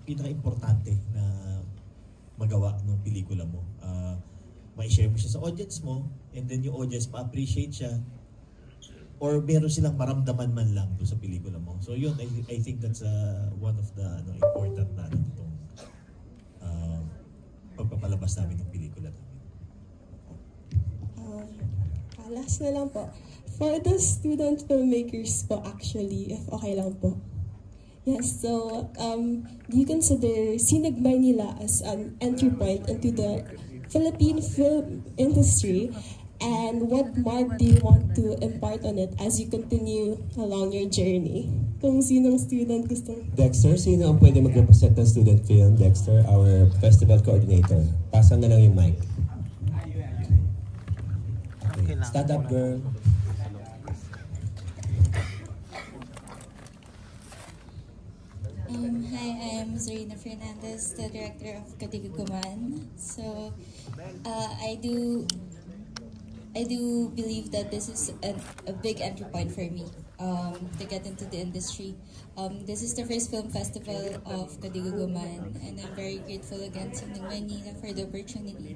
pinaka-importante na magawa ng pelikula mo. Ma-share mo siya sa audience mo, and then yung audience ma-appreciate siya, or meron silang maramdaman man lang doon sa pelikula mo. So yun, I think that's one of the important na itong pagpapalabas namin ng pelikula namin. Last na lang po. For the student filmmakers po actually, if okay lang po. Yes, so do you consider Sinag Maynila as an entry point into the Philippine film industry? And what mark do you want to impart on it as you continue along your journey? Kung sinong student gusto. Dexter, sino ang pwede mag-represent ng student film? Dexter, our festival coordinator. Pasan na lang yung mic. Okay. Stand up, girl. Hi, I'm Zarina Fernandez, the director of Katiguguman. So, I do believe that this is a big entry point for me to get into the industry. This is the first film festival of Katiguguman, and I'm very grateful again to Sinag Maynila for the opportunity.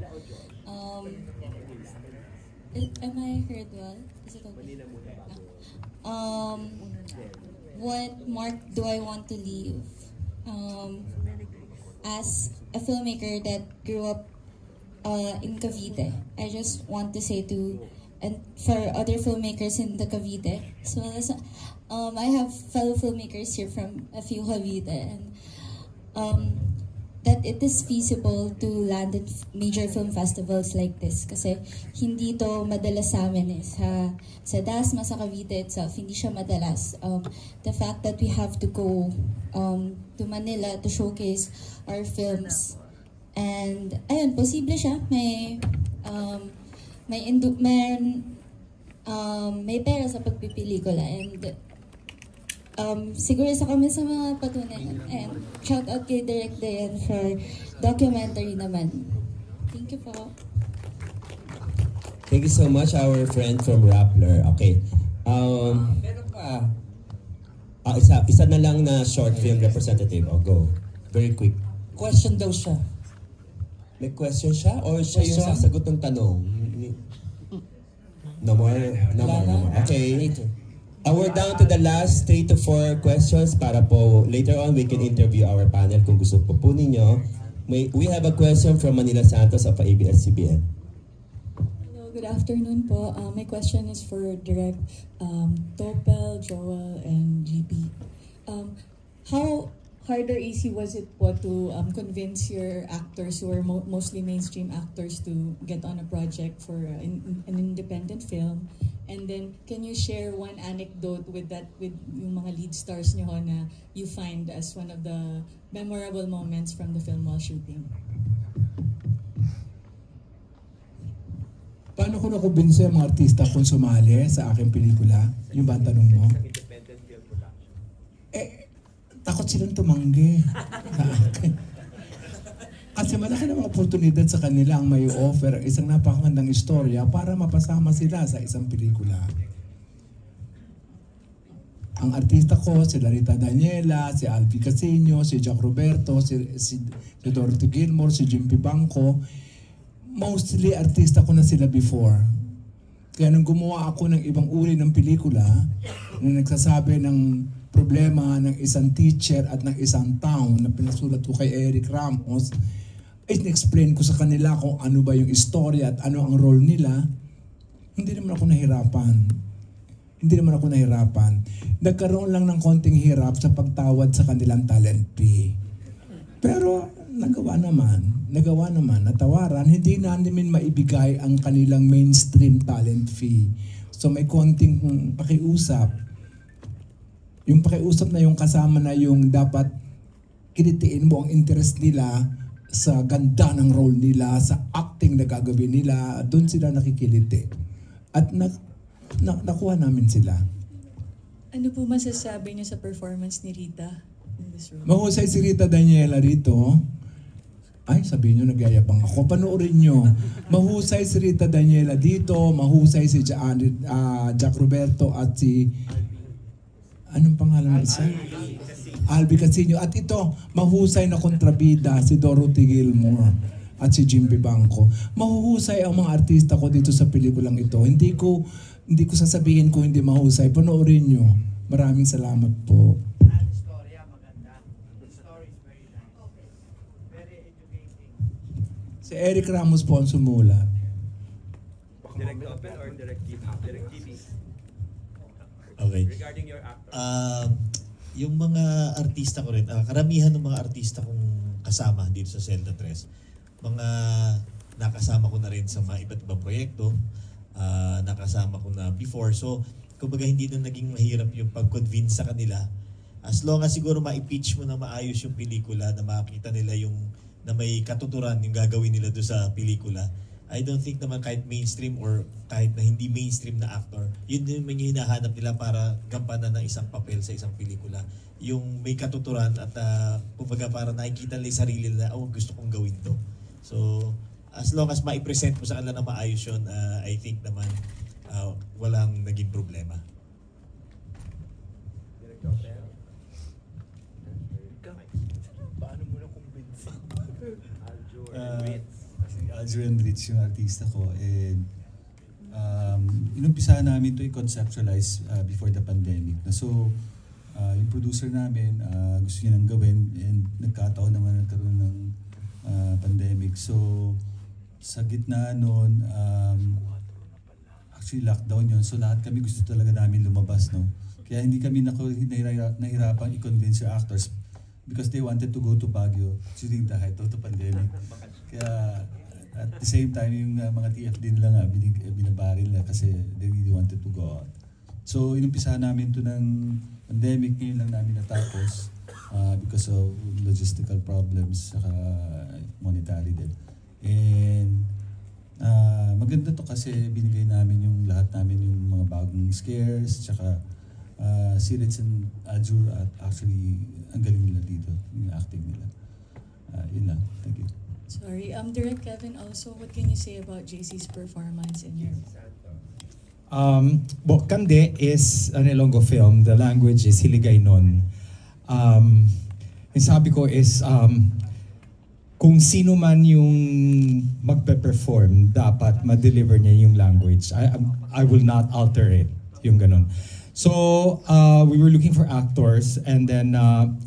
Am I heard well? Is it okay? What mark do I want to leave? As a filmmaker that grew up in Cavite, I just want to say and for other filmmakers in the Cavite, as well as I have fellow filmmakers here from a few Cavite, and that it is feasible to land at major film festivals like this kasi hindi to madalas sa amin sa DASMA, sa Cavite itself, hindi siya madalas. The fact that we have to go to Manila to showcase our films, and ayun, posible siya, may pera sa pagpipelikula, and siguro isa kami sa mga patunay. And shout out kay Direk Dayan for documentary naman. Thank you po. Thank you so much, our friend from Rappler. Okay. Meron pa. Isa na lang na short film representative. Oh, go. Very quick. Question daw siya. May question siya? Or siya yung sasagot ng tanong? No more? No more. Okay. We're down to the last 3 to 4 questions para po later on we can interview our panel kung gusto po ninyo. We have a question from Manila Santos of ABS-CBN. Hello, good afternoon po. My question is for Direct Topel, Joel, and GB. How hard or easy was it po to convince your actors who are mostly mainstream actors to get on a project for an independent film? And then, can you share one anecdote with yung mga lead stars nyo na you find as one of the memorable moments from the film while shooting? Paano ko nakumbinsi ang mga artista kung sumali sa aking pelikula? Yung ba ang tanong mo? Takot silang tumanggi sa akin. Kasi malaki ng oportunidad sa kanila ang may offer isang napakagandang istorya para mapasama sila sa isang pelikula. Ang artista ko, si Larita Daniela, si Alfie Casino, si Jack Roberto, si Dorothy Gilmore, si Jimpy Bangko, mostly artista ko na sila before. Kaya nung gumawa ako ng ibang uri ng pelikula, nung nagsasabi ng problema ng isang teacher at ng isang town na pinasulat ko kay Eric Ramos, in-explain ko sa kanila kung ano ba yung istorya at ano ang role nila, hindi naman ako nahirapan. Nagkaroon lang ng konting hirap sa pagtawad sa kanilang talent fee. Pero nagawa naman, natawaran, hindi namin maibigay ang kanilang mainstream talent fee. So may konting pakiusap. Yung pakiusap na yung kasama na yung dapat kinitiin mo ang interest nila sa ganda ng role nila, sa acting na gagawin nila, doon sila nakikiliti. At nakuha namin sila. Ano po masasabi niyo sa performance ni Rita in this role? Mahusay si Rita Daniela rito. Ay, sabihin nyo, nagyayabang ako. Panoorin nyo. Mahusay si Rita Daniela dito, mahusay si Jack Roberto at si... Anong pangalan na isa? Albi Casino. At ito, mahusay na kontrabida si Dorothy Gilmore at si Jimpy Bangko. Mahuhusay ang mga artista ko dito sa pelikulang ito. Hindi ko sasabihin ko hindi mahusay. Panoorin nyo. Maraming salamat po. Si Eric Ramos po ang sumulat. Direct Open or Direct TV? Direct TV. Okay. Regarding your actor. Yung mga artista ko rin, karamihan ng mga artista kong kasama dito sa Zelda 3, mga nakasama ko na rin sa mga iba't ibang proyekto. nakasama ko na before. So, kumbaga hindi na naging mahirap yung pag-convince sa kanila. As long as siguro ma-pitch mo na maayos yung pelikula, na makita nila yung na may katuturan yung gagawin nila doon sa pelikula, I don't think naman kahit mainstream or kahit na hindi mainstream na actor, yun din yung hinahanap nila para gampanan ng isang papel sa isang pelikula. Yung may katuturan at kumbaga para nakikita nila yung sarili nila, oh, gusto kong gawin to. So, as long as ma-present mo sa kanila na maayos yun, I think naman walang naging problema. Paano mo na convince? Aljo and Rich yung artista ko, and inumpisahan namin to i-conceptualize before the pandemic. So, yung producer namin gusto niya nang gawin, and nagkataon naman nagkaroon ng pandemic. So, sa gitna noon, actually lockdown yun, so lahat kami gusto talaga namin lumabas, no? Kaya hindi kami nahirapan i-convince yung actors because they wanted to go to Baguio during the height of the pandemic. Kaya at the same time, yung mga TF din lang binabaril na kasi they really wanted to go out. So, inumpisahan namin to ng pandemic, ngayon lang namin natapos because of logistical problems saka monetary din. And maganda to kasi binigay namin yung lahat namin yung mga bagong scares, saka si Rich and Aljur at actually ang galing nila dito, yung acting nila. Yun lang. Thank you. Sorry, Direct Kevin, also, what can you say about JC's performance in your... Kande is an Ilonggo film. The language is Hiligaynon. Yung sabi ko is, kung sino man yung magpe-perform, dapat ma-deliver niya yung language. I will not alter it, yung ganun. So, we were looking for actors, and then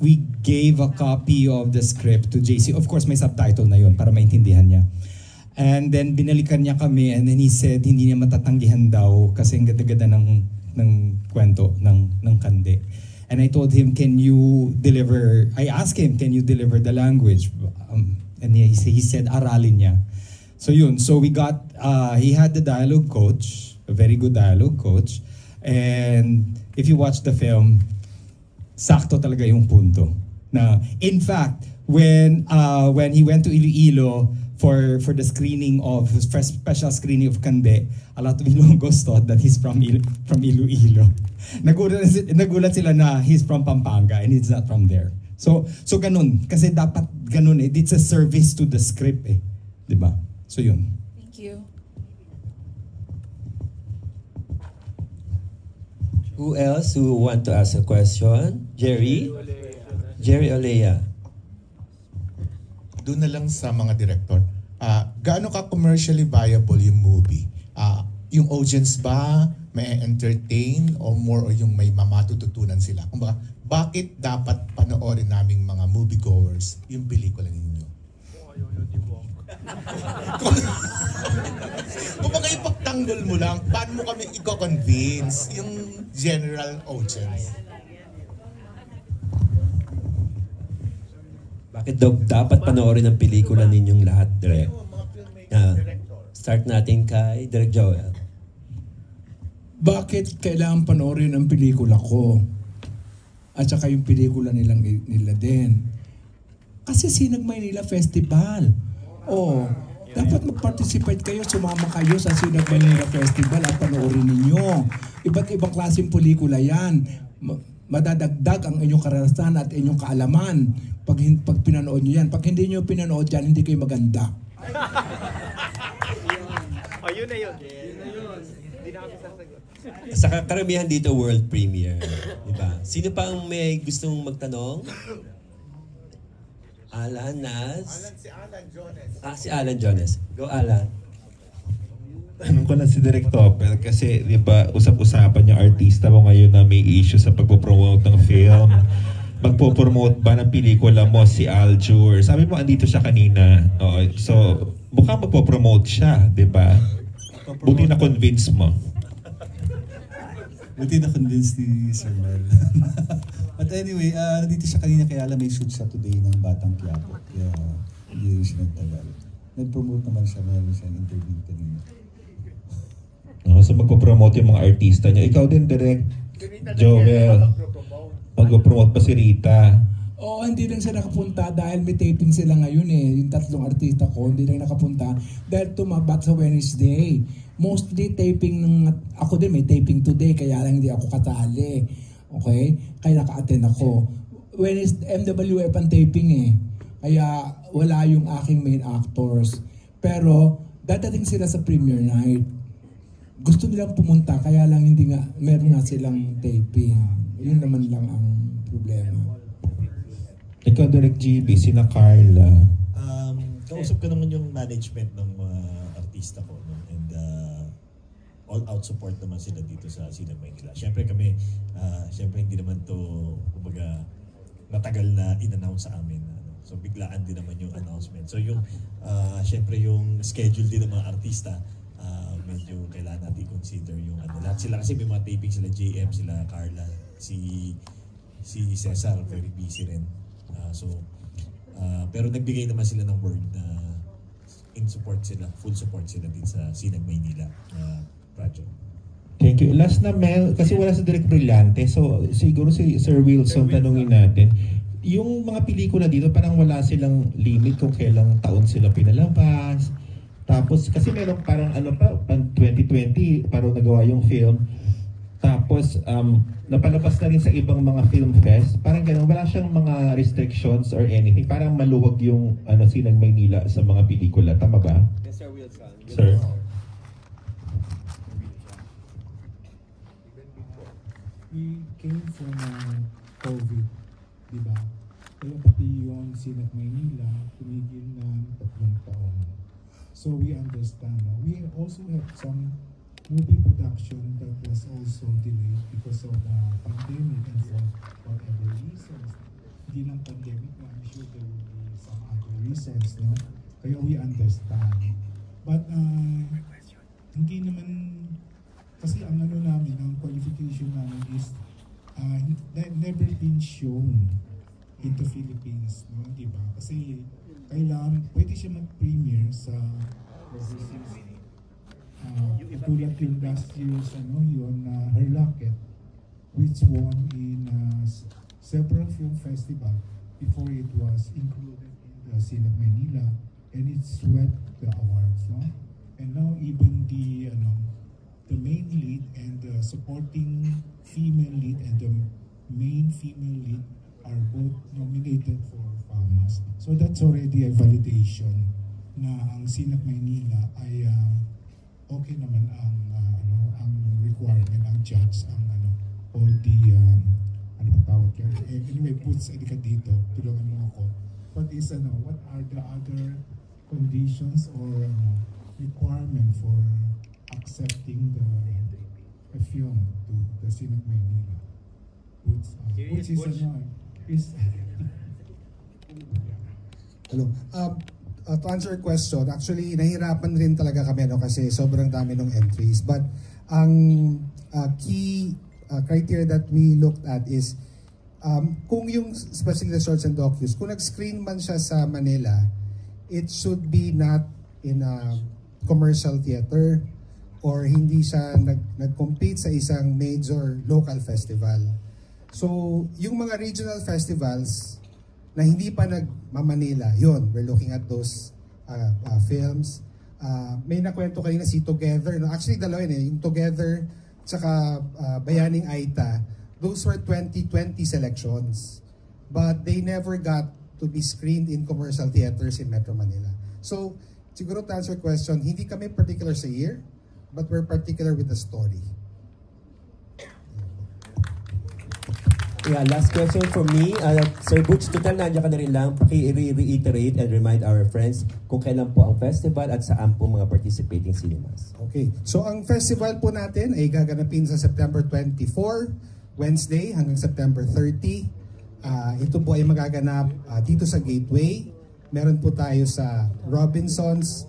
we gave a copy of the script to JC. Of course, may subtitle na yun para maintindihan niya. And then, binalikan niya kami, and then he said hindi niya matatanggihan daw kasi ang ganda-ganda ng kwento ng Kande. And I told him, can you deliver, I asked him, can you deliver the language? And he said, aralin niya. So yun, so we got, he had the dialogue coach, a very good dialogue coach. And if you watch the film, sakto talaga yung punto. Na, in fact, when he went to Iloilo for the screening of, special screening of Kande, a lot of Ilonggos thought that he's from Iloilo. Nagulat sila na he's from Pampanga and he's not from there. So ganun. Kasi dapat ganun eh. It's a service to the script eh. Diba? So yun. Thank you. Who else who want to ask a question? Jerry? Jerry Olea. Doon na lang sa mga director. Gaano ka commercially viable yung movie? Yung audience ba may entertain o more o yung may matututunan sila? Kumbaga, bakit dapat panoorin naming mga moviegoers yung pelikula ninyo? Kung baga ipagtanggol mo lang, paano mo kami i-convince yung general audience? Bakit dapat panoorin ang pelikula ninyong lahat, Direk? Start natin kay Direk Joel. Bakit kailangan panoorin ang pelikula ko? At saka yung pelikula nila din. Kasi Sinag Maynila Festival. Dapat mag-participate kayo, sumama kayo sa Sinag Maynila Festival at panoorin ninyo. Iba't ibang klaseng pelikula yan. Madadagdag ang inyong karanasan at inyong kaalaman pag pinanood nyo yan. Pag hindi nyo pinanood yan, hindi kayo maganda. Yun na yun. Hindi na kami sasagot. Sa karamihan dito, world premiere. Diba? Sino pa ang may gustong magtanong? Alan Nas? Si Alan Jones. Si Alan Jones. Go, Alan. Tanong ko na si Direk Topel kasi di ba usap-usapan yung artista mo ngayon na may issue sa pagpopromote ng film. Magpo-promote ba ng pelikula mo si Aljur? Sabi mo andito siya kanina. So mukhang magpo-promote siya, di ba? Buti na-convince mo. Buti na-convince ni Sir Mel. But anyway, nandito siya kanina kaya alam may shoot siya today ng Batang Quiapo. Kaya hindi rin siya nagtagal. Nag-promote naman siya, meron siyang interview kanina. So magpo-promote yung mga artista nyo. Ikaw din, Direk Joel. Magpo-promote pa si Rita. Oo, hindi rin sila nakapunta dahil may taping sila ngayon eh. Yung 3 artista ko, hindi rin nakapunta dahil tumabat sa Wednesday. Mostly taping ako din may taping today, kaya lang hindi ako katali. Okay? Kaya naka-attend ako. Wednesday, MWF ang taping eh. Kaya wala yung aking main actors. Pero dadating sila sa premiere night. Gusto nilang pumunta, kaya lang hindi nga, meron nga silang taping. Yun naman lang ang problema. Ikaw, Direk GB, sina Carla. Kausap ko naman yung management ng mga artista ko. No? And all-out support naman sila dito sa Sinag Maynila. Siyempre kami, siyempre hindi naman to, kumbaga, matagal na in-announce sa amin. So biglaan din naman yung announcement. So yung, siyempre yung schedule din ng mga artista, medyo kailangan natin consider yung lahat sila kasi may mga taping sila, JM, sila Carla, si Cesar, very busy rin. Pero nagbigay naman sila ng word na in support sila, full support sila din sa Sinag Maynila project. Thank you. Last na, Mel, kasi wala sa Direk Brillante, so siguro si Sir Wilson tanungin natin. Yung mga pelikula dito, parang wala silang limit kung kailang taon sila pinalabas. Tapos, kasi meron parang 2020, parang nagawa yung film. Tapos, napalabas na rin sa ibang mga film fest. Parang gano'n, wala siyang mga restrictions or anything. Parang maluwag yung Sinag Maynila sa mga pelikula. Tama ba? Yes, Sir Wilson. Sir? We came from COVID, di ba? Kaya pati yung Sinag Maynila, tumigil na 3 taon. So we understand. We also have some movie production that was also delayed because of the pandemic and for whatever reasons. Hindi lang pandemic, I'm sure there will be some other reasons, no? Kaya we understand. But hindi naman, kasi ang namin, ang qualification namin is never been shown in the Philippines, no? Diba? Kasi kailangan, pwede siya mag-premiere sa overseas. Katulad yung last year's yun, Her Locket, which won in several film festival before it was included in the Sinag Maynila, and it swept the awards, no? And now even the main lead and the supporting female lead and the main female lead are both nominated for FAMAS. So that's already a validation na ang Sinag Maynila ay okay naman ang requirement, ang judge, ang all the tawag yan. Anyway, Boots, hindi ka dito, tulungan mo ako. What is what are the other conditions or requirement for accepting the film to the Sinag Maynila? Boots, is Hello. To answer your question, actually, nahirapan rin talaga kami kasi sobrang dami ng entries. But ang key criteria that we looked at is kung yung especially the shorts and docus, kung nag-screen man siya sa Manila, it should be not in a commercial theater or hindi siya nag-compete sa isang major local festival. So, yung mga regional festivals na hindi pa nag-Manila, yun, we're looking at those films. May nakwento kanina si Together. No? Actually, dalawa yun eh. Yung Together, tsaka Bayaning Aita, those were 2020 selections. But they never got to be screened in commercial theaters in Metro Manila. So, siguro to answer your question, hindi kami particular sa year, but we're particular with the story. Yeah, last question from me. Sir Butch, total nandiyan ka na rin lang. Reiterate and remind our friends kung kailan po ang festival at saan po mga participating cinemas. Okay. So ang festival po natin ay gaganapin sa September 24, Wednesday hanggang September 30. Ito po ay magaganap dito sa Gateway. Meron po tayo sa Robinsons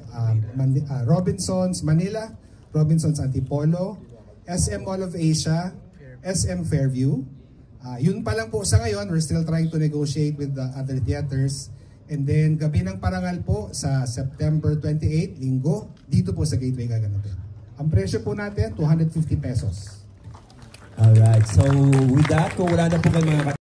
Manila, Robinsons Antipolo, SM Mall of Asia, SM Fairview. Yun pa lang po sa ngayon, we're still trying to negotiate with the other theaters. And then, Gabi ng Parangal po sa September 28, Linggo, dito po sa Gateway gaganapin. Ang presyo po natin, 250 pesos. Alright, so with that, kung wala na po kayo mga